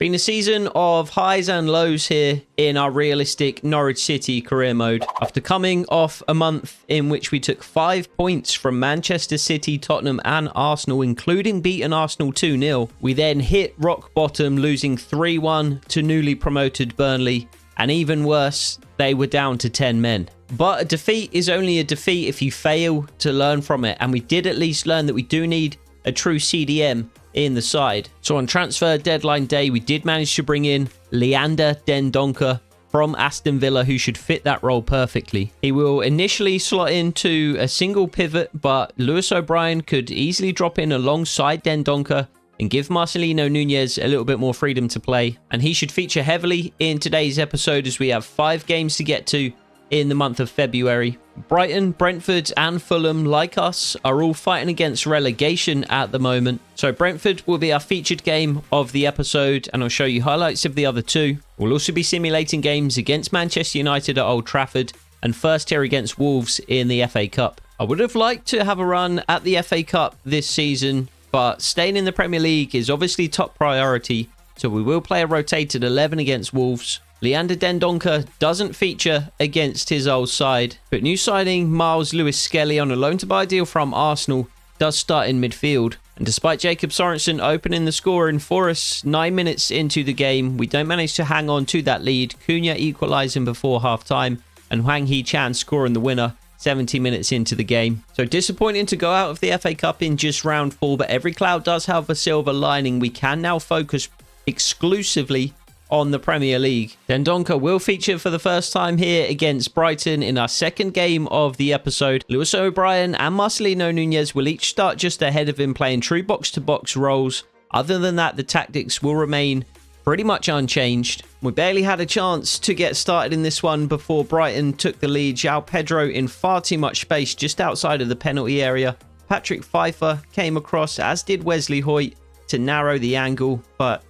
Been a season of highs and lows here in our realistic Norwich City career mode. After coming off a month in which we took 5 points from Manchester City, Tottenham and Arsenal, including beating Arsenal 2-0, we then hit rock bottom, losing 3-1 to newly promoted Burnley, and even worse, they were down to 10 men. But a defeat is only a defeat if you fail to learn from it, and we did at least learn that we do need a true CDM in the side. So on transfer deadline day, we did manage to bring in Leander Dendoncker from Aston Villa, who should fit that role perfectly. He will initially slot into a single pivot, but Lewis O'Brien could easily drop in alongside Dendoncker and give Marcelino Nunez a little bit more freedom to play. And he should feature heavily in today's episode as we have 5 games to get to in the month of February. Brighton, Brentford and Fulham, like us, are all fighting against relegation at the moment. So Brentford will be our featured game of the episode, and I'll show you highlights of the other 2. We'll also be simulating games against Manchester United at Old Trafford and first here against Wolves in the FA Cup. I would have liked to have a run at the FA Cup this season, but staying in the Premier League is obviously top priority, so we will play a rotated 11 against Wolves. Leander Dendoncker doesn't feature against his old side, but new signing Miles Lewis-Skelly on a loan-to-buy deal from Arsenal does start in midfield. And despite Jacob Sorensen opening the scoring for us 9 minutes into the game, we don't manage to hang on to that lead. Cunha equalising before half-time and Hwang Hee-chan scoring the winner 70 minutes into the game. So disappointing to go out of the FA Cup in just round 4, but every cloud does have a silver lining. We can now focus exclusively on the Premier League. Dendoncker will feature for the first time here against Brighton in our second game of the episode. Lewis O'Brien and Marcelino Nunez will each start just ahead of him, playing true box-to-box roles. Other than that, the tactics will remain pretty much unchanged. We barely had a chance to get started in this one before Brighton took the lead. João Pedro in far too much space just outside of the penalty area. Patrick Pfeiffer came across, as did Wesley Hoyt, to narrow the angle, but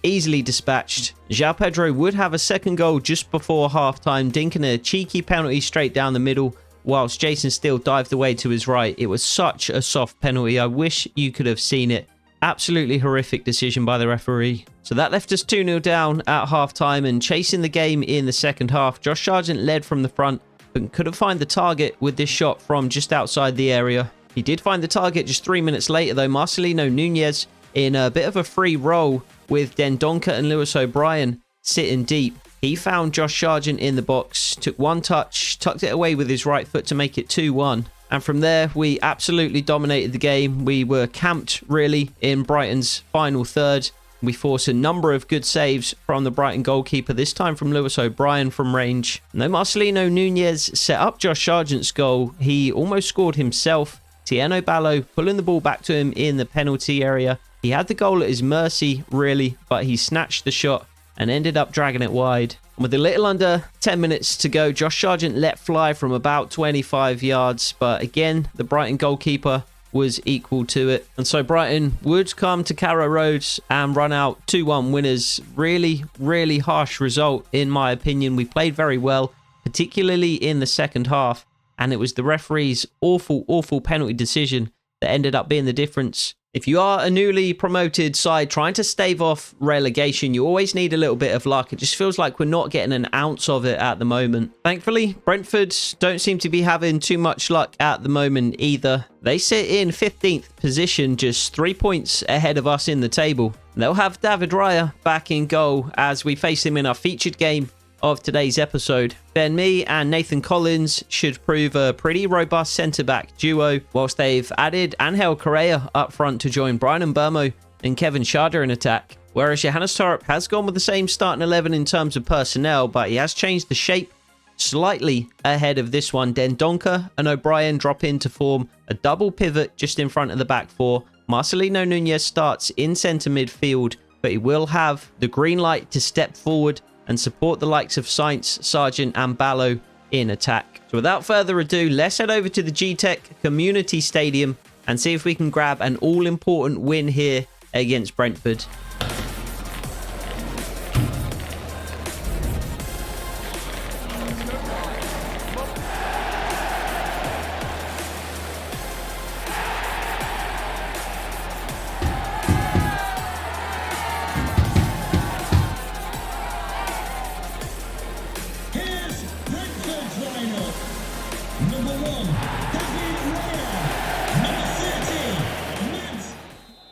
easily dispatched. João Pedro would have a second goal just before half-time, dinking a cheeky penalty straight down the middle, whilst Jason Steele dived away to his right. It was such a soft penalty. I wish you could have seen it. Absolutely horrific decision by the referee. So that left us 2-0 down at half-time, and chasing the game in the second half. Josh Sargent led from the front, but couldn't find the target with this shot from just outside the area. He did find the target just 3 minutes later, though. Marcelino Nunez in a bit of a free roll with Dendoncker and Lewis O'Brien sitting deep. He found Josh Sargent in the box, took one touch, tucked it away with his right foot to make it 2-1. And from there, we absolutely dominated the game. We were camped, really, in Brighton's final third. We forced a number of good saves from the Brighton goalkeeper, this time from Lewis O'Brien from range. And though Marcelino Nunez set up Josh Sargent's goal, he almost scored himself. Tieno Ballo pulling the ball back to him in the penalty area. He had the goal at his mercy, really, but he snatched the shot and ended up dragging it wide. And with a little under 10 minutes to go, Josh Sargent let fly from about 25 yards, but again, the Brighton goalkeeper was equal to it. And so Brighton would come to Carrow Road and run out 2-1 winners. Really, really harsh result, in my opinion. We played very well, particularly in the second half, and it was the referee's awful penalty decision that ended up being the difference. If you are a newly promoted side trying to stave off relegation, you always need a little bit of luck. It just feels like we're not getting an ounce of it at the moment. Thankfully, Brentford don't seem to be having too much luck at the moment either. They sit in 15th position, just 3 points ahead of us in the table. They'll have David Raya back in goal as we face him in our featured game of today's episode. Ben Mee and Nathan Collins should prove a pretty robust centre-back duo, whilst they've added Angel Correa up front to join Brian Mbeumo and Kevin Schade in attack. Whereas Johannes Thorup has gone with the same starting 11 in terms of personnel, but he has changed the shape slightly ahead of this one. Dendoncker and O'Brien drop in to form a double pivot just in front of the back four. Marcelino Nunez starts in centre midfield, but he will have the green light to step forward and support the likes of Sainz, Sargent and Ballo in attack. So without further ado, let's head over to the G-Tech Community Stadium and see if we can grab an all-important win here against Brentford.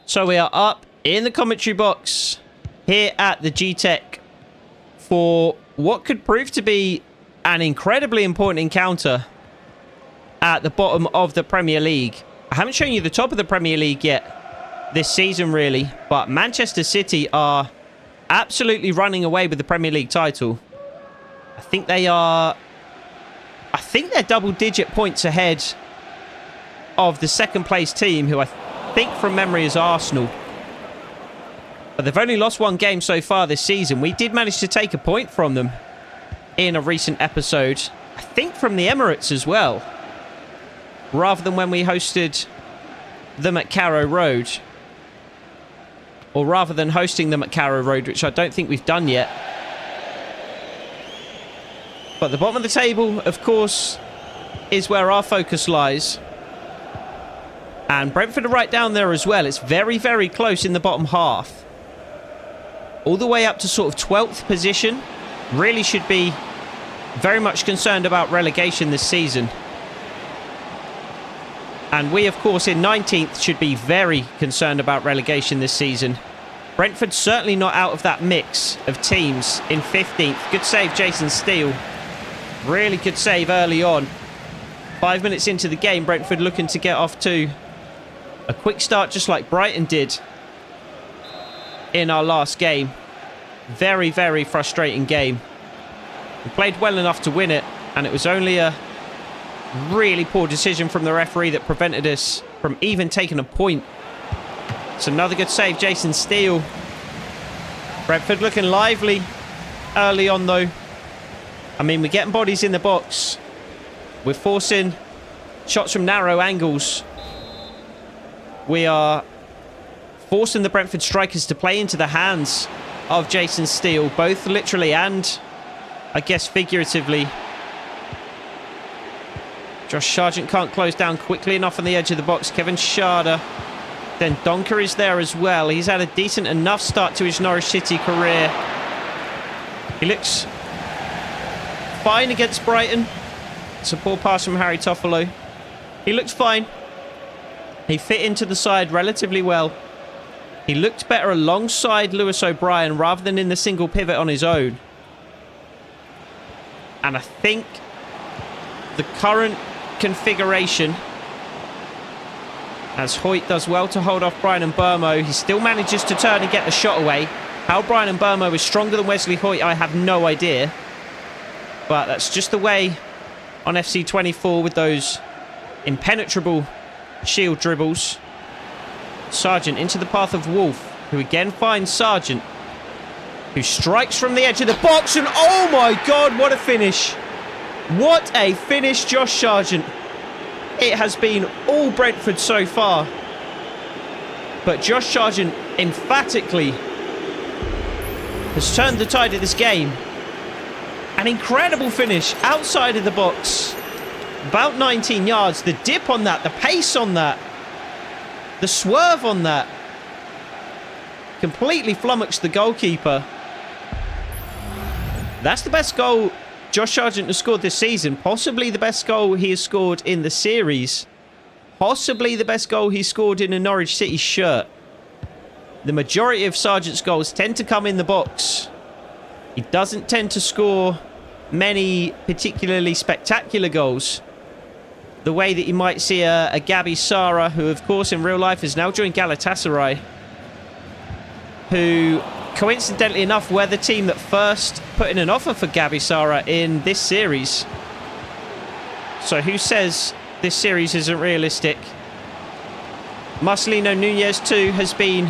So we are up in the commentary box here at the G-Tech for what could prove to be an incredibly important encounter at the bottom of the Premier League. I haven't shown you the top of the Premier League yet this season, really, but Manchester City are absolutely running away with the Premier League title. I think they're double-digit points ahead of the second-place team, who I think from memory is Arsenal. But they've only lost one game so far this season. We did manage to take a point from them in a recent episode. I think from the Emirates as well, rather than when we hosted them at Carrow Road. Or rather than hosting them at Carrow Road, which I don't think we've done yet. But the bottom of the table, of course, is where our focus lies. And Brentford are right down there as well. It's very, very close in the bottom half. All the way up to sort of 12th position. Really should be very much concerned about relegation this season. And we, of course, in 19th should be very concerned about relegation this season. Brentford certainly not out of that mix of teams in 15th. Good save, Jason Steele. Really good save early on. 5 minutes into the game, Brentford looking to get off to a quick start, just like Brighton did in our last game. Very, very frustrating game. We played well enough to win it, and it was only a really poor decision from the referee that prevented us from even taking a point. It's another good save, Jason Steele. Brentford looking lively early on, though. I mean, we're getting bodies in the box. We're forcing shots from narrow angles. We are forcing the Brentford strikers to play into the hands of Jason Steele, both literally and, I guess, figuratively. Josh Sargent can't close down quickly enough on the edge of the box. Kevin Schade. Then Donker is there as well. He's had a decent enough start to his Norwich City career. He looks fine against Brighton. It's a poor pass from Harry Toffolo. He looks fine. He fit into the side relatively well. He looked better alongside Lewis O'Brien rather than in the single pivot on his own. And I think the current configuration, as Hoyt does well to hold off Brian Mbeumo, he still manages to turn and get the shot away. How Brian Mbeumo is stronger than Wesley Hoyt, I have no idea. But that's just the way on FC24 with those impenetrable shield dribbles. Sargent into the path of Wolf, who again finds Sargent, who strikes from the edge of the box, and oh my god, what a finish! What a finish, Josh Sargent. It has been all Brentford so far, but Josh Sargent emphatically has turned the tide of this game. An incredible finish outside of the box, about 19 yards. The dip on that, the pace on that, the swerve on that completely flummoxed the goalkeeper. That's the best goal Josh Sargent has scored this season. Possibly the best goal he has scored in the series. Possibly the best goal he scored in a Norwich City shirt. The majority of Sargent's goals tend to come in the box. He doesn't tend to score many particularly spectacular goals, the way that you might see a Gabi Sara, who of course in real life has now joined Galatasaray, who coincidentally enough were the team that first put in an offer for Gabi Sara in this series. So who says this series isn't realistic? Marcelino Nunez too has been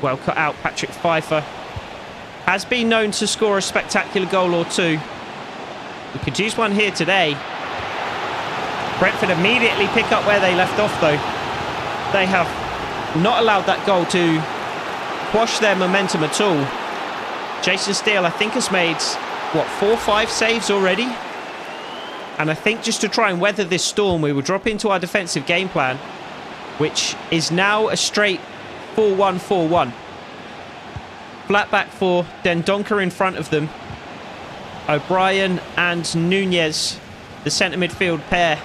well cut out. Patrick Pfeiffer has been known to score a spectacular goal or two. We could use one here today. Brentford immediately pick up where they left off, though. They have not allowed that goal to quash their momentum at all. Jason Steele, I think, has made, what, 4 or 5 saves already? And I think just to try and weather this storm, we will drop into our defensive game plan, which is now a straight 4-1-4-1. Flat back four, then Donker in front of them. O'Brien and Nunez, the centre midfield pair,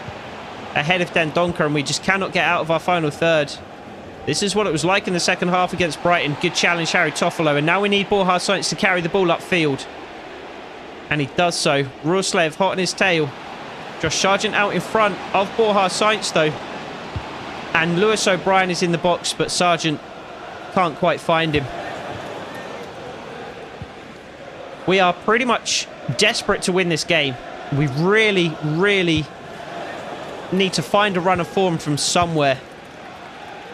ahead of Den Donker, and we just cannot get out of our final third. This is what it was like in the second half against Brighton. Good challenge, Harry Toffolo. And now we need Borja Sainz to carry the ball upfield. And he does so. Ruslev hot on his tail. Josh Sargent out in front of Borja Sainz, though. And Lewis O'Brien is in the box, but Sargent can't quite find him. We are pretty much desperate to win this game. We really, really need to find a run of form from somewhere,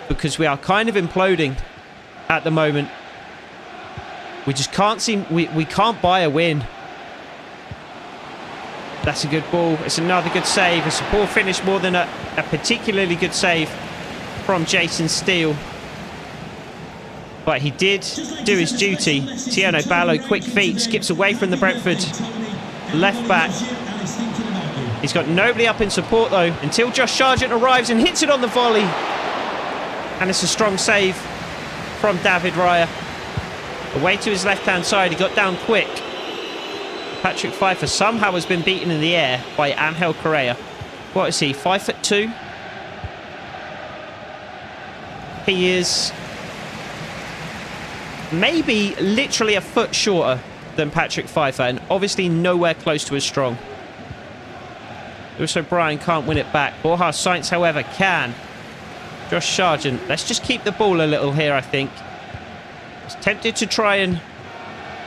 because we are kind of imploding at the moment. We just can't seem... We can't buy a win. That's a good ball. It's another good save. It's a poor finish more than a particularly good save from Jason Steele. But he did do his duty. Tiano Ballo, quick feet, skips away from the Brentford left back. He's got nobody up in support, though, until Josh Sargent arrives and hits it on the volley. And it's a strong save from David Raya. Away to his left-hand side. He got down quick. Patrick Pfeiffer somehow has been beaten in the air by Angel Correa. What is he, 5'2"? He is maybe literally a foot shorter than Patrick Pfeiffer, and obviously nowhere close to as strong. Lewis O'Brien can't win it back. Borja Sainz, however, can. Josh Sargent. Let's just keep the ball a little here, I think. I was tempted to try and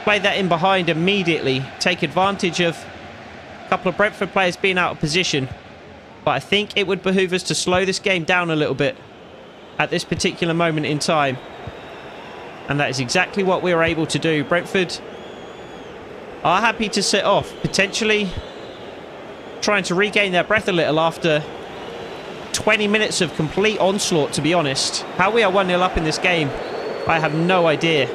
play that in behind immediately. Take advantage of a couple of Brentford players being out of position. But I think it would behoove us to slow this game down a little bit at this particular moment in time. And that is exactly what we were able to do. Brentford are happy to sit off, potentially trying to regain their breath a little after 20 minutes of complete onslaught, to be honest. How we are 1-0 up in this game, I have no idea.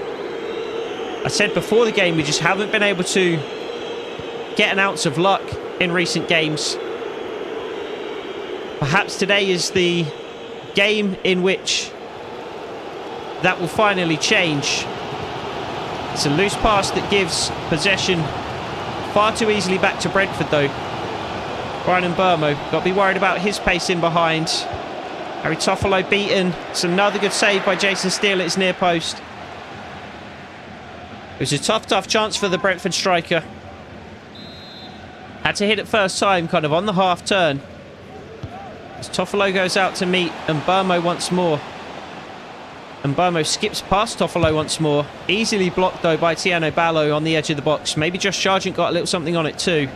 I said before the game, we just haven't been able to get an ounce of luck in recent games. Perhaps today is the game in which that will finally change. It's a loose pass that gives possession far too easily back to Brentford, though. Brian Mbeumo, got to be worried about his pace in behind. Harry Toffolo beaten. It's another good save by Jason Steele at his near post. It was a tough chance for the Brentford striker. Had to hit it first time, kind of on the half turn. As Toffolo goes out to meet Mbeumo once more. Mbeumo skips past Toffolo once more. Easily blocked, though, by Tiano Ballo on the edge of the box. Maybe Josh Sargent got a little something on it, too.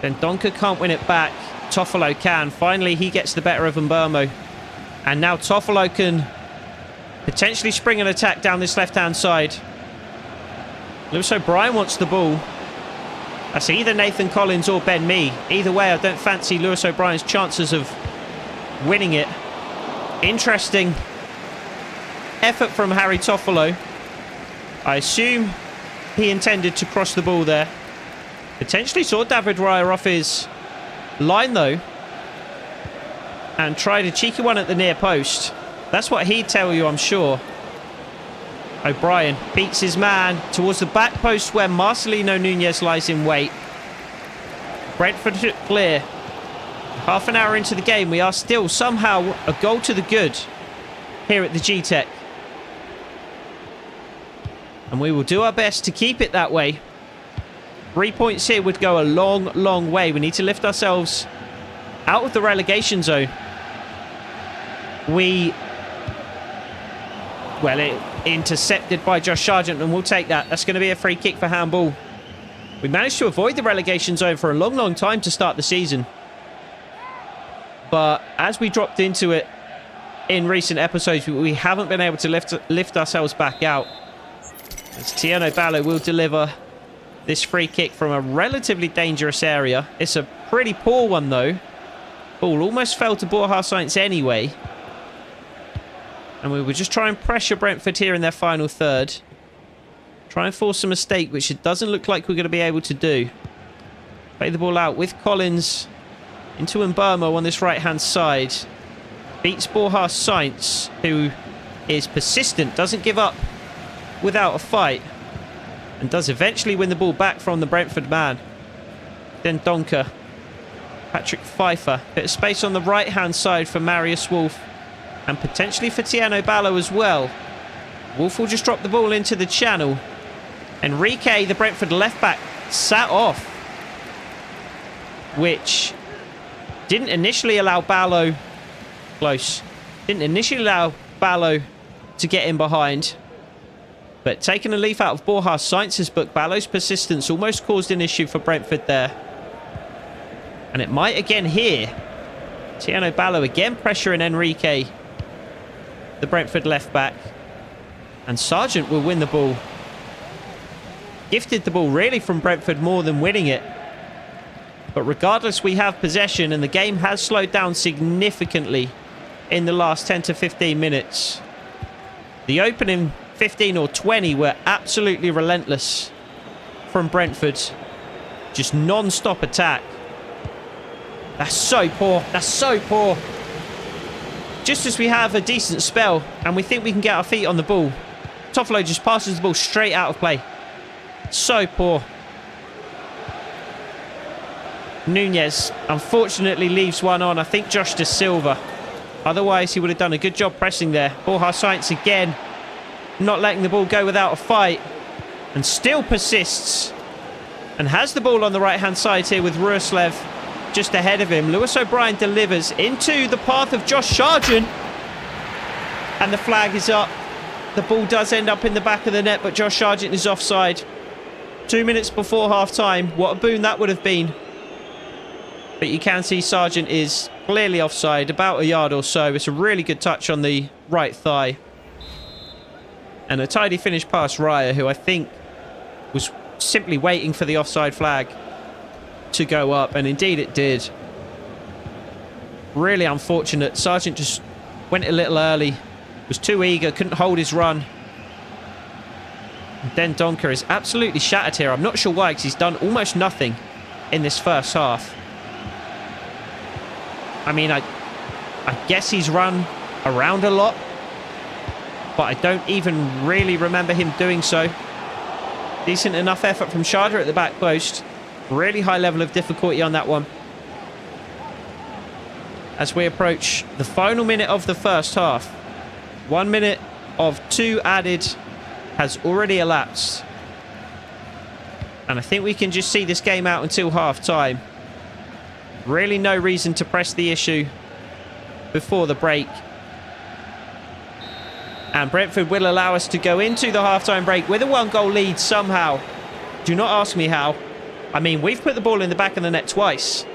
Then Donker can't win it back. Toffolo can. Finally, he gets the better of Mbeumo. And now Toffolo can potentially spring an attack down this left-hand side. Lewis O'Brien wants the ball. That's either Nathan Collins or Ben Mee. Either way, I don't fancy Lewis O'Brien's chances of winning it. Interesting effort from Harry Toffolo. I assume he intended to cross the ball there. Potentially saw David Raya off his line, though, and tried a cheeky one at the near post. That's what he'd tell you, I'm sure. O'Brien beats his man towards the back post where Marcelino Nunez lies in wait. Brentford clear. Half an hour into the game, we are still somehow a goal to the good here at the G-Tech. And we will do our best to keep it that way. 3 points here would go a long way. We need to lift ourselves out of the relegation zone. Well, it intercepted by Josh Sargent, and we'll take that. That's going to be a free kick for handball. We managed to avoid the relegation zone for a long time to start the season. But as we dropped into it in recent episodes, we haven't been able to lift ourselves back out. As Tiano Ballo will deliver this free kick from a relatively dangerous area. It's a pretty poor one, though. Ball almost fell to Borja Sainz anyway. And we will just try and pressure Brentford here in their final third. Try and force a mistake, which it doesn't look like we're going to be able to do. Play the ball out with Collins into Mbeumo on this right-hand side. Beats Borja Sainz, who is persistent, doesn't give up without a fight, and does eventually win the ball back from the Brentford man. Then Donker. Patrick Pfeiffer. Bit of space on the right-hand side for Marius Wolff. And potentially for Tiano Ballo as well. Wolf will just drop the ball into the channel. Enrique, the Brentford left-back, sat off. Which didn't initially allow Ballo... Close. Didn't initially allow Ballo to get in behind. But taking a leaf out of Borja Sainz's book, Ballo's persistence almost caused an issue for Brentford there. And it might again here. Tiano Ballo again pressuring Enrique, the Brentford left-back. And Sargent will win the ball. Gifted the ball really from Brentford more than winning it. But regardless, we have possession and the game has slowed down significantly in the last 10 to 15 minutes. The opening 15 or 20 were absolutely relentless from Brentford. Just non-stop attack. That's so poor. That's so poor. Just as we have a decent spell and we think we can get our feet on the ball, Toffolo just passes the ball straight out of play. So poor. Nunez unfortunately leaves one on. I think Josh Da Silva. Otherwise, he would have done a good job pressing there. Borja Sainz again, not letting the ball go without a fight. And still persists. And has the ball on the right-hand side here with Ruslev just ahead of him. Lewis O'Brien delivers into the path of Josh Sargent. And the flag is up. The ball does end up in the back of the net, but Josh Sargent is offside. 2 minutes before half-time. What a boon that would have been. But you can see Sargent is clearly offside, about a yard or so. It's a really good touch on the right thigh. And a tidy finish past Raya, who I think was simply waiting for the offside flag to go up. And indeed it did. Really unfortunate. Sargent just went a little early. Was too eager, couldn't hold his run. And then Donker is absolutely shattered here. I'm not sure why, because he's done almost nothing in this first half. I mean, I guess he's run around a lot, but I don't even really remember him doing so. Decent enough effort from Sharda at the back post. Really high level of difficulty on that one. As we approach the final minute of the first half. 1 minute of 2 added has already elapsed. And I think we can just see this game out until half-time. Really no reason to press the issue before the break. And Brentford will allow us to go into the half-time break with a 1-goal lead somehow. Do not ask me how. I mean, we've put the ball in the back of the net twice.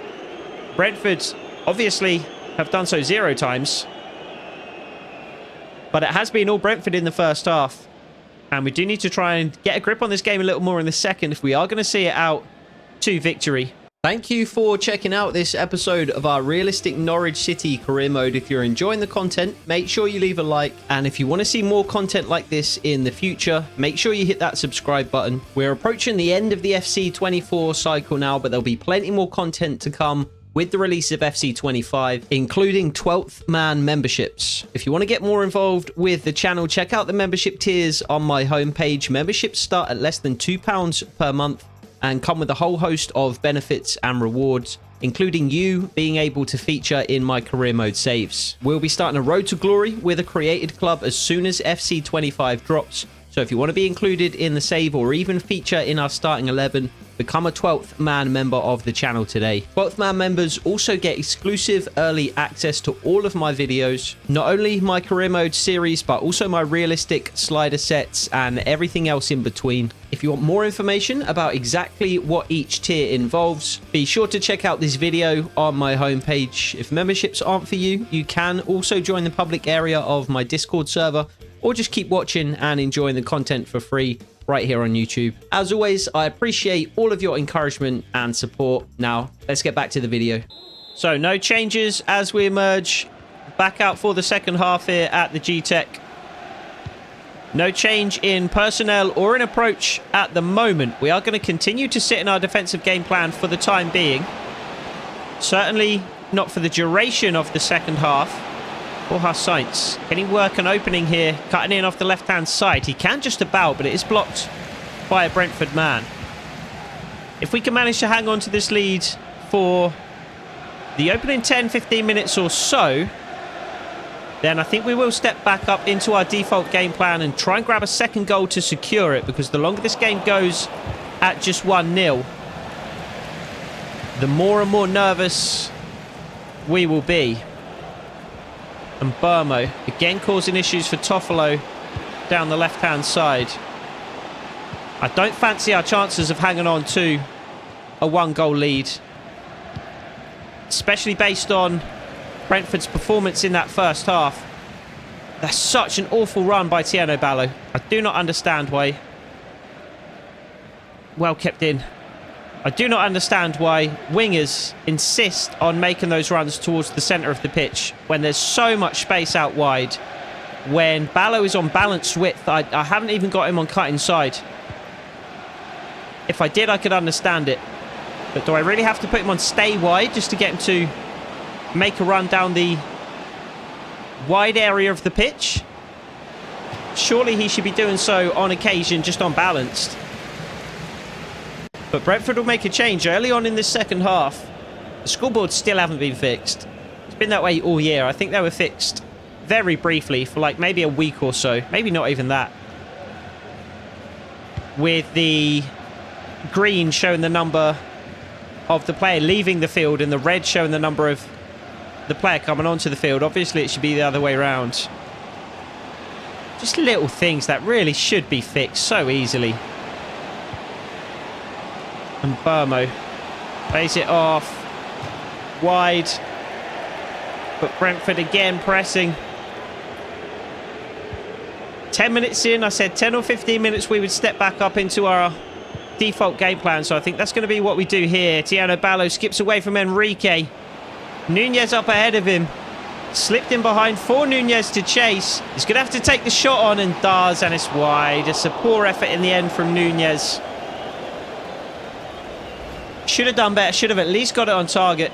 Brentford obviously have done so 0 times. But it has been all Brentford in the first half. And we do need to try and get a grip on this game a little more in the second if we are going to see it out to victory. Thank you for checking out this episode of our realistic Norwich City career mode. If you're enjoying the content, make sure you leave a like. And if you want to see more content like this in the future, make sure you hit that subscribe button. We're approaching the end of the FC24 cycle now, but there'll be plenty more content to come with the release of FC25, including 12th man memberships. If you want to get more involved with the channel, check out the membership tiers on my homepage. Memberships start at less than £2 per month and come with a whole host of benefits and rewards, including you being able to feature in my career mode saves. We'll be starting a road to glory with a created club as soon as FC25 drops. So if you want to be included in the save or even feature in our starting 11, become a 12th man member of the channel today. 12th man members also get exclusive early access to all of my videos, not only my career mode series, but also my realistic slider sets and everything else in between. If you want more information about exactly what each tier involves, be sure to check out this video on my homepage. If memberships aren't for you, you can also join the public area of my Discord server, or just keep watching and enjoying the content for free right here on YouTube. As always, I appreciate all of your encouragement and support. Now, let's get back to the video. So, no changes as we emerge back out for the second half here at the G-Tech. No change in personnel or in approach at the moment. We are going to continue to sit in our defensive game plan for the time being. Certainly not for the duration of the second half. Borja Sainz, can he work an opening here? Cutting in off the left-hand side. He can just about, but it is blocked by a Brentford man. If we can manage to hang on to this lead for the opening 10-15 minutes or so, then I think we will step back up into our default game plan and try and grab a second goal to secure it, because the longer this game goes at just 1-0, the more and more nervous we will be. And Burmo again causing issues for Toffolo down the left-hand side. I don't fancy our chances of hanging on to a 1-goal lead, especially based on Brentford's performance in that first half. That's such an awful run by Tiano Ballo. I do not understand why. Well kept in. I do not understand why wingers insist on making those runs towards the centre of the pitch when there's so much space out wide. When Ballo is on balanced width, I haven't even got him on cut inside. If I did, I could understand it. But do I really have to put him on stay wide just to get him to make a run down the wide area of the pitch? Surely he should be doing so on occasion, just unbalanced. But Brentford will make a change early on in this second half. The scoreboards still haven't been fixed. It's been that way all year. I think they were fixed very briefly for like maybe a week or so. Maybe not even that. With the green showing the number of the player leaving the field and the red showing the number of the player coming onto the field. Obviously it should be the other way around. Just little things that really should be fixed so easily. And Burmo plays it off wide, but Brentford again pressing. 10 minutes in, I said 10 or 15 minutes we would step back up into our default game plan, so I think that's going to be what we do here. Tiano Ballo skips away from Enrique. Nunez up ahead of him, slipped in behind for Nunez to chase. He's going to have to take the shot on and does, and it's wide. It's a poor effort in the end from Nunez. Should have done better, should have at least got it on target.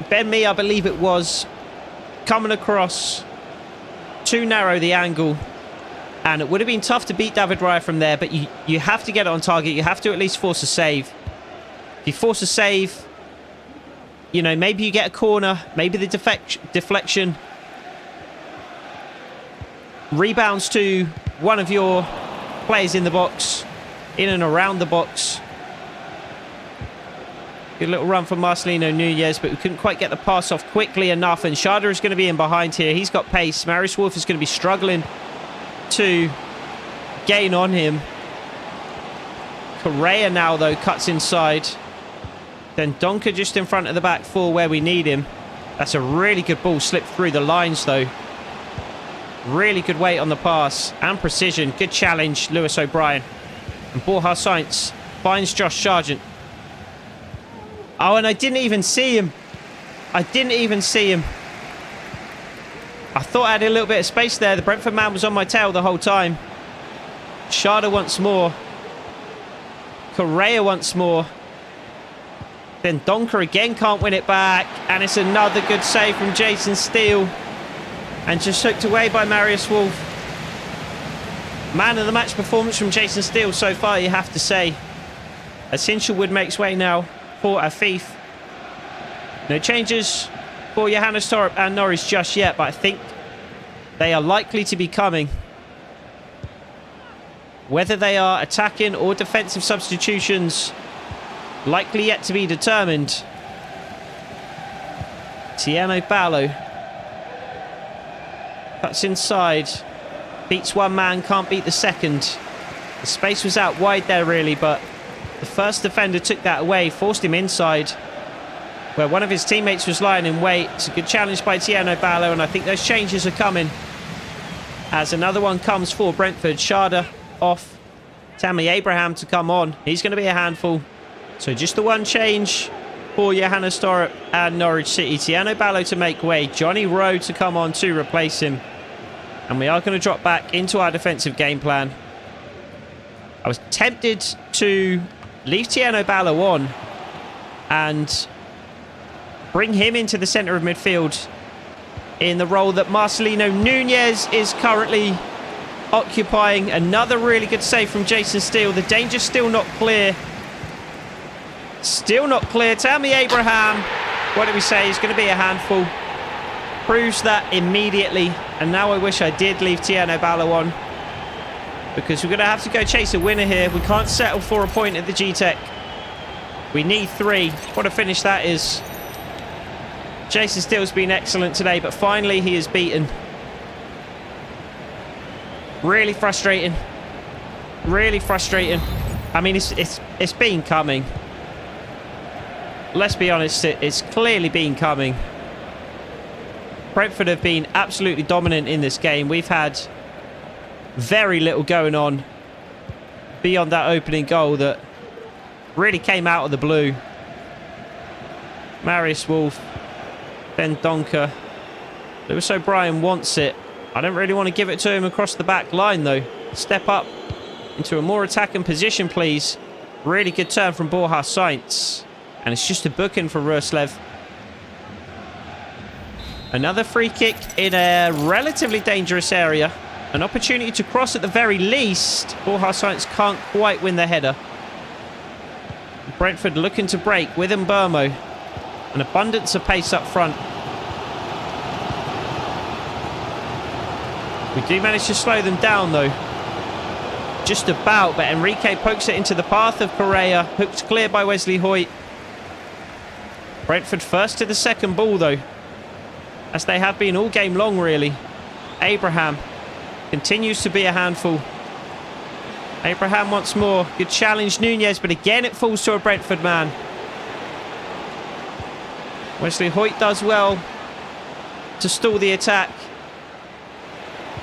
Ben Mee, I believe it was, coming across too narrow the angle, and it would have been tough to beat David Raya from there, but you have to get it on target. You have to at least force a save. If you force a save, you know, maybe you get a corner, maybe the deflection rebounds to one of your players in the box, in and around the box. Good little run from Marcelino Nunez, but we couldn't quite get the pass off quickly enough, and Sharda is going to be in behind here. He's got pace. Marius Wolf is going to be struggling to gain on him. Correa now, though, cuts inside. Then Donker just in front of the back four where we need him. That's a really good ball, slipped through the lines, though. Really good weight on the pass and precision. Good challenge, Lewis O'Brien. And Borja Sainz finds Josh Sargent. Oh, and I didn't even see him. I didn't even see him. I thought I had a little bit of space there. The Brentford man was on my tail the whole time. Sharda once more. Correa once more. Then Donker again can't win it back. And it's another good save from Jason Steele. And just hooked away by Marius Wolf. Man of the match performance from Jason Steele so far, you have to say. As Hinchelwood makes way now for Afif. No changes for Johannes Thorup and Norris just yet, but I think they are likely to be coming. Whether they are attacking or defensive substitutions, likely yet to be determined. Tiano Ballo cuts inside, beats one man, can't beat the second. The space was out wide there really, but the first defender took that away, forced him inside where one of his teammates was lying in wait. It's a good challenge by Tiano Ballo, and I think those changes are coming as another one comes for Brentford. Sharda off, Tammy Abraham to come on. He's going to be a handful. So just the one change for Johannes Thorup and Norwich City. Tiano Ballo to make way, Johnny Rowe to come on to replace him. And we are going to drop back into our defensive game plan. I was tempted to leave Tiano Ballo on and bring him into the centre of midfield in the role that Marcelino Nunez is currently occupying. Another really good save from Jason Steele. The danger's still not clear. Still not clear. Tammy Abraham, what did we say? He's going to be a handful. proves that immediately. And now I wish I did leave Tiano Ballo on, because we're going to have to go chase a winner here. We can't settle for a point at the G-Tech. We need 3. What a finish that is. Jason Steele's been excellent today, but finally he is beaten. Really frustrating. Really frustrating. I mean, it's been coming. Let's be honest, it's clearly been coming. Brentford have been absolutely dominant in this game. We've had very little going on beyond that opening goal that really came out of the blue. Marius Wolf, Ben Donker. Lewis O'Brien wants it. I don't really want to give it to him across the back line, though. Step up into a more attacking position, please. Really good turn from Borja Sainz. And it's just a booking for Ruslev. Another free kick in a relatively dangerous area. An opportunity to cross at the very least. Borja Sainz can't quite win the header. Brentford looking to break with Mbermo. An abundance of pace up front. We do manage to slow them down, though. Just about, but Enrique pokes it into the path of Correa. Hooked clear by Wesley Hoyt. Brentford first to the second ball, though, as they have been all game long, really. Abraham continues to be a handful. Abraham once more. Good challenge, Nunez, but again it falls to a Brentford man. Wesley Hoyt does well to stall the attack.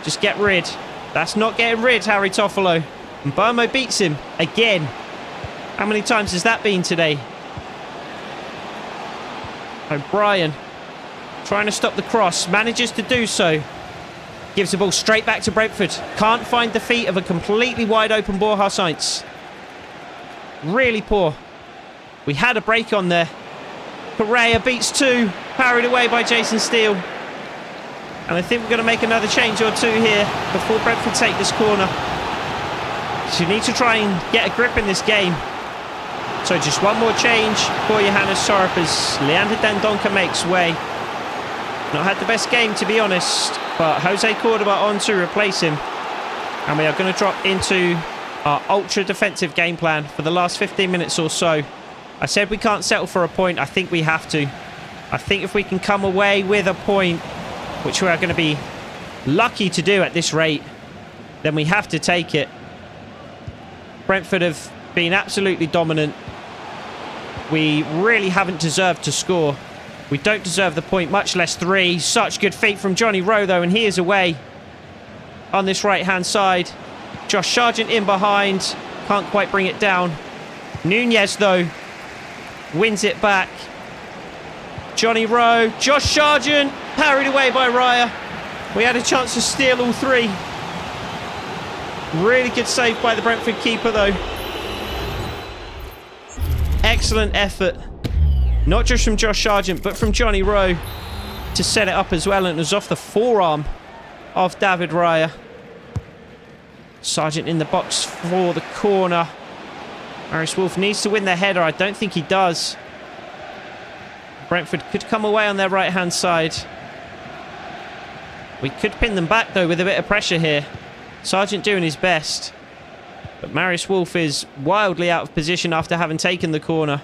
Just get rid. That's not getting rid, Harry Toffolo. And Burmo beats him again. How many times has that been today? O'Brien trying to stop the cross. Manages to do so. Gives the ball straight back to Brentford. Can't find the feet of a completely wide open Borja Sainz. Really poor. We had a break on there. Correa beats 2. Parried away by Jason Steele. And I think we're going to make another change or 2 here before Brentford take this corner. So you need to try and get a grip in this game. So just one more change for Johannes Thorup as Leander Dendoncker makes way. Not had the best game, to be honest, but Jose Cordoba on to replace him. And we are going to drop into our ultra defensive game plan for the last 15 minutes or so. I said we can't settle for a point. I think we have to. I think if we can come away with a point, which we are going to be lucky to do at this rate, then we have to take it. Brentford have been absolutely dominant. We really haven't deserved to score. We don't deserve the point, much less 3. Such good feet from Johnny Rowe, though, and he is away on this right-hand side. Josh Sargent in behind. Can't quite bring it down. Nunez, though, wins it back. Johnny Rowe, Josh Sargent, parried away by Raya. We had a chance to steal all 3. Really good save by the Brentford keeper, though. Excellent effort. Not just from Josh Sargent, but from Johnny Rowe to set it up as well. And it was off the forearm of David Raya. Sargent in the box for the corner. Marius Wolf needs to win the header. I don't think he does. Brentford could come away on their right-hand side. We could pin them back, though, with a bit of pressure here. Sargent doing his best. But Marius Wolf is wildly out of position after having taken the corner.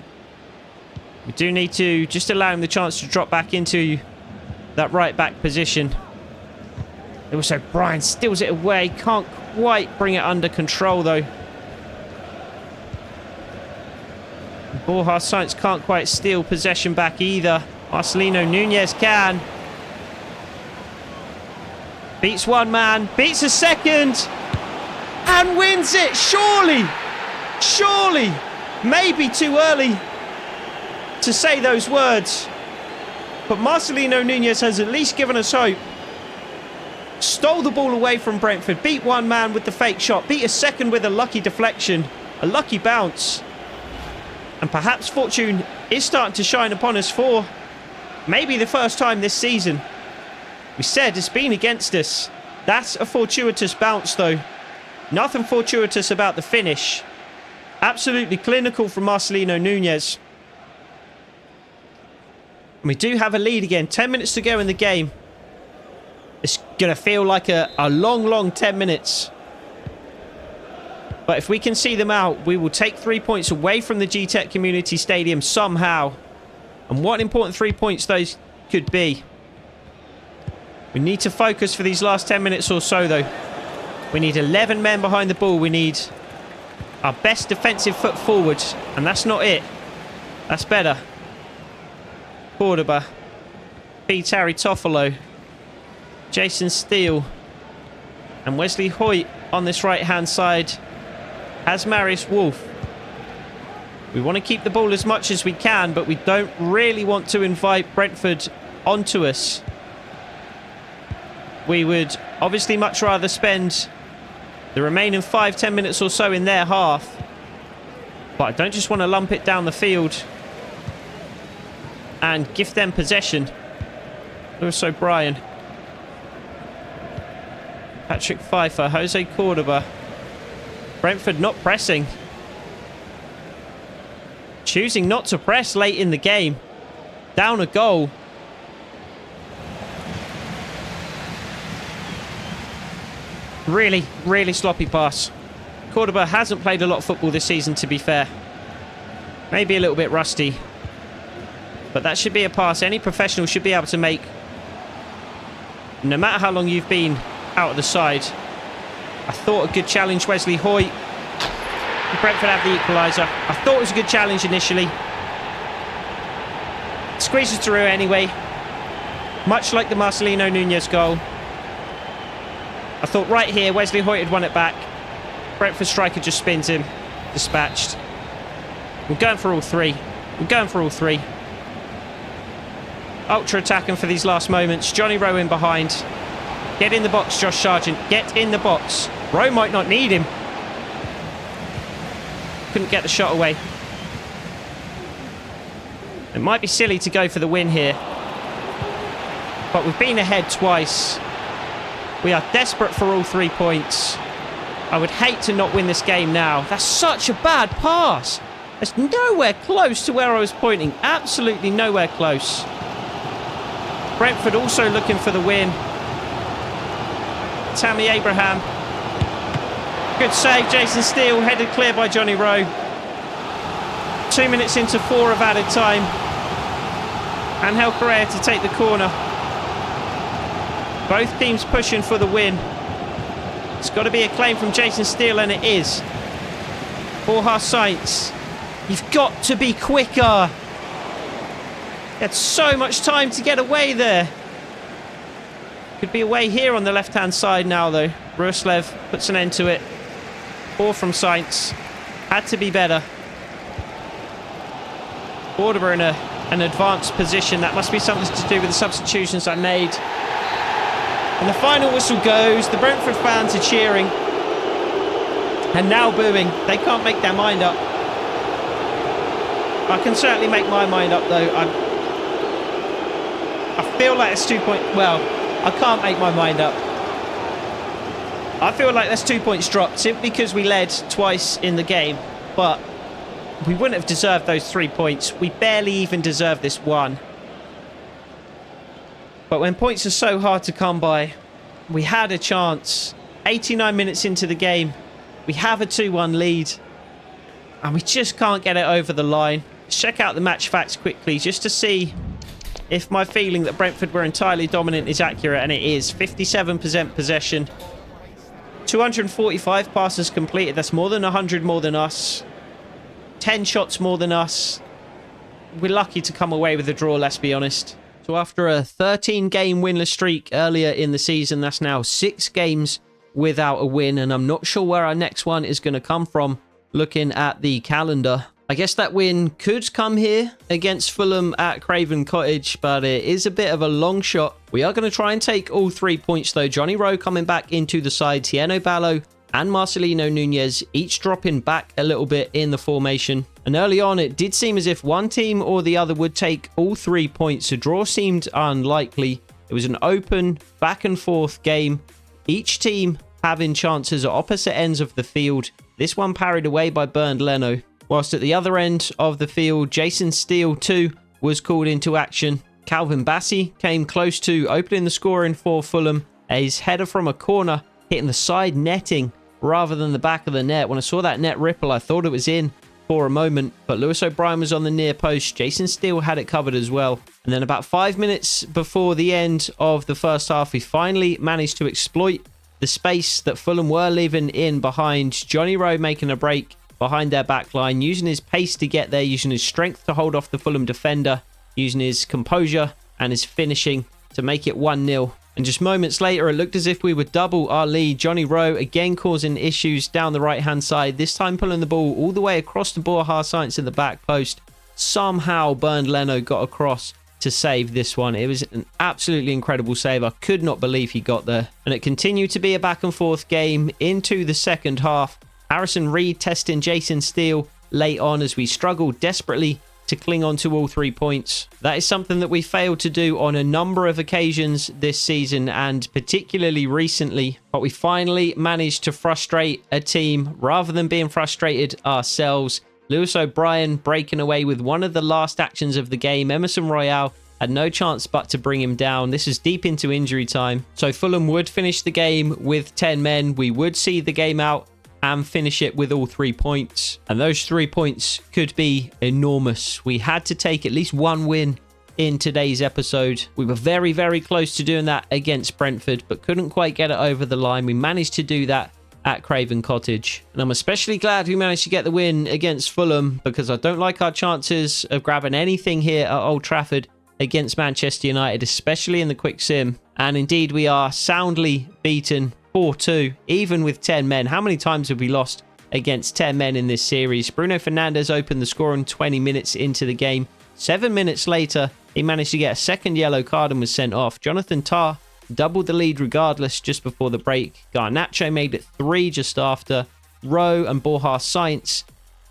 We do need to just allow him the chance to drop back into that right-back position. Also, Brian steals it away. Can't quite bring it under control, though. Borja Sainz can't quite steal possession back either. Marcelino Nunez can. Beats one man, beats a second, and wins it. Surely, surely, maybe too early to say those words. But Marcelino Nunez has at least given us hope. Stole the ball away from Brentford, beat one man with the fake shot, beat a second with a lucky deflection, a lucky bounce. And perhaps fortune is starting to shine upon us for maybe the first time this season. We said it's been against us. That's a fortuitous bounce, though. Nothing fortuitous about the finish. Absolutely clinical from Marcelino Nunez. And we do have a lead again. 10 minutes to go in the game. Going to feel like a long 10 minutes. But if we can see them out, we will take 3 points away from the G-Tech Community Stadium somehow. And what important 3 points those could be. We need to focus for these last 10 minutes or so, though. We need 11 men behind the ball. We need our best defensive foot forward. And that's not it. That's better. Cordoba. Beats Harry Toffolo. Jason Steele. And Wesley Hoyt on this right-hand side has Marius Wolf. We want to keep the ball as much as we can, but we don't really want to invite Brentford onto us. We would obviously much rather spend the remaining 5-10 minutes or so in their half. But I don't just want to lump it down the field and give them possession. Lewis O'Brien. Patrick Pfeiffer. Jose Cordoba. Brentford not pressing. Choosing not to press late in the game. Down a goal. Really sloppy pass. Cordoba hasn't played a lot of football this season, to be fair. Maybe a little bit rusty. But that should be a pass any professional should be able to make. No matter how long you've been out of the side. I thought a good challenge, Wesley Hoyt. Brentford have the equaliser. I thought it was a good challenge initially. Squeezes through anyway. Much like the Marcelino Nunez goal. I thought right here, Wesley Hoyt had won it back. Brentford striker just spins him. Dispatched. We're going for all three. We're going for all three. Ultra attacking for these last moments. Johnny Rowe in behind. Get in the box, Josh Sargent. Get in the box. Rowe might not need him. Couldn't get the shot away. It might be silly to go for the win here. But we've been ahead twice. We are desperate for all 3 points. I would hate to not win this game now. That's such a bad pass. It's nowhere close to where I was pointing. Absolutely nowhere close. Brentford also looking for the win. Tammy Abraham. Good save, Jason Steele. Headed clear by Johnny Rowe. 2 minutes into 4 of added time. Angel Correa to take the corner. Both teams pushing for the win. It's got to be a claim from Jason Steele, and it is. Borja Sainz. You've got to be quicker. He had so much time to get away there. Could be away here on the left-hand side now, though. Ruslev puts an end to it. Ball from Sainz. Had to be better. Cordoba in an advanced position. That must be something to do with the substitutions I made. And the final whistle goes. The Brentford fans are cheering. And now booing. They can't make their mind up. I can certainly make my mind up, though. I feel like it's 2 points. Well, I can't make my mind up. I feel like that's 2 points dropped simply because we led twice in the game. But we wouldn't have deserved those 3 points. We barely even deserved this one. But when points are so hard to come by, we had a chance. 89 minutes into the game, we have a 2-1 lead. And we just can't get it over the line. Let's check out the match facts quickly just to see if my feeling that Brentford were entirely dominant is accurate, and it is. 57% possession. 245 passes completed. That's more than 100 more than us. 10 shots more than us. We're lucky to come away with a draw, let's be honest. So after a 13-game winless streak earlier in the season, that's now 6 games without a win, and I'm not sure where our next one is going to come from looking at the calendar. I guess that win could come here against Fulham at Craven Cottage, but it is a bit of a long shot. We are going to try and take all 3 points, though. Johnny Rowe coming back into the side. Tieno Ballo and Marcelino Nunez each dropping back a little bit in the formation. And early on, it did seem as if one team or the other would take all 3 points. A draw seemed unlikely. It was an open, back and forth game. Each team having chances at opposite ends of the field. This one parried away by Bernd Leno. Whilst at the other end of the field, Jason Steele too was called into action. Calvin Bassey came close to opening the scoring for Fulham. His header from a corner hitting the side netting rather than the back of the net. When I saw that net ripple, I thought it was in for a moment, but Lewis O'Brien was on the near post. Jason Steele had it covered as well. And then about 5 minutes before the end of the first half, we finally managed to exploit the space that Fulham were leaving in behind. Johnny Rowe making a break behind their back line, using his pace to get there, using his strength to hold off the Fulham defender, using his composure and his finishing to make it 1-0. And just moments later, it looked as if we would double our lead. Johnny Rowe again causing issues down the right-hand side, this time pulling the ball all the way across to Borja Sainz in the back post. Somehow Bernd Leno got across to save this one. It was an absolutely incredible save. I could not believe he got there. And it continued to be a back and forth game into the second half. Harrison Reed testing Jason Steele late on as we struggled desperately to cling on to all 3 points. That is something that we failed to do on a number of occasions this season, and particularly recently. But we finally managed to frustrate a team rather than being frustrated ourselves. Lewis O'Brien breaking away with one of the last actions of the game. Emerson Royale had no chance but to bring him down. This is deep into injury time. So Fulham would finish the game with 10 men. We would see the game out and finish it with all 3 points. And those 3 points could be enormous. We had to take at least one win in today's episode. We were very, very close to doing that against Brentford, but couldn't quite get it over the line. We managed to do that at Craven Cottage. And I'm especially glad we managed to get the win against Fulham, because I don't like our chances of grabbing anything here at Old Trafford against Manchester United, especially in the quick sim. And indeed, we are soundly beaten 4-2, even with 10 men. How many times have we lost against 10 men in this series? Bruno Fernandes opened the scoring 20 minutes into the game. 7 minutes later, he managed to get a second yellow card and was sent off. Jonathan Tah doubled the lead regardless just before the break. Garnacho made it 3 just after. Rowe and Borja Sainz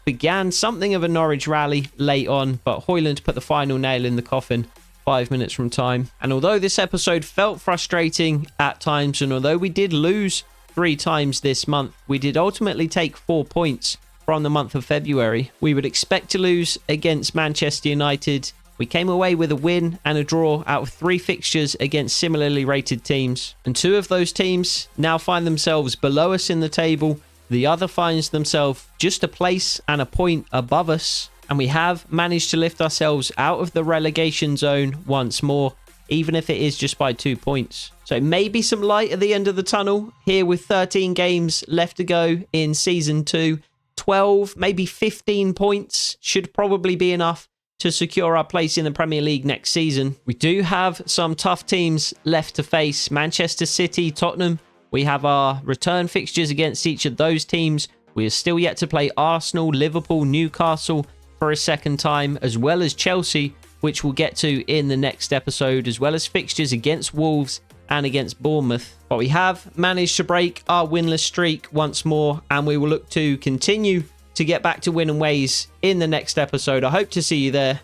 began something of a Norwich rally late on, but Højlund put the final nail in the coffin 5 minutes from time. And although this episode felt frustrating at times, and although we did lose 3 times this month, we did ultimately take 4 points from the month of February. We would expect to lose against Manchester United. We came away with a win and a draw out of 3 fixtures against similarly rated teams. And 2 of those teams now find themselves below us in the table. The other finds themselves just a place and a point above us. And we have managed to lift ourselves out of the relegation zone once more, even if it is just by 2 points. So maybe some light at the end of the tunnel here with 13 games left to go in Season 2. 12, maybe 15 points should probably be enough to secure our place in the Premier League next season. We do have some tough teams left to face. Manchester City, Tottenham. We have our return fixtures against each of those teams. We are still yet to play Arsenal, Liverpool, Newcastle for a second time, as well as Chelsea, which we'll get to in the next episode, as well as fixtures against Wolves and against Bournemouth. But we have managed to break our winless streak once more, and we will look to continue to get back to winning ways in the next episode. I hope to see you there.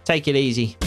Take it easy.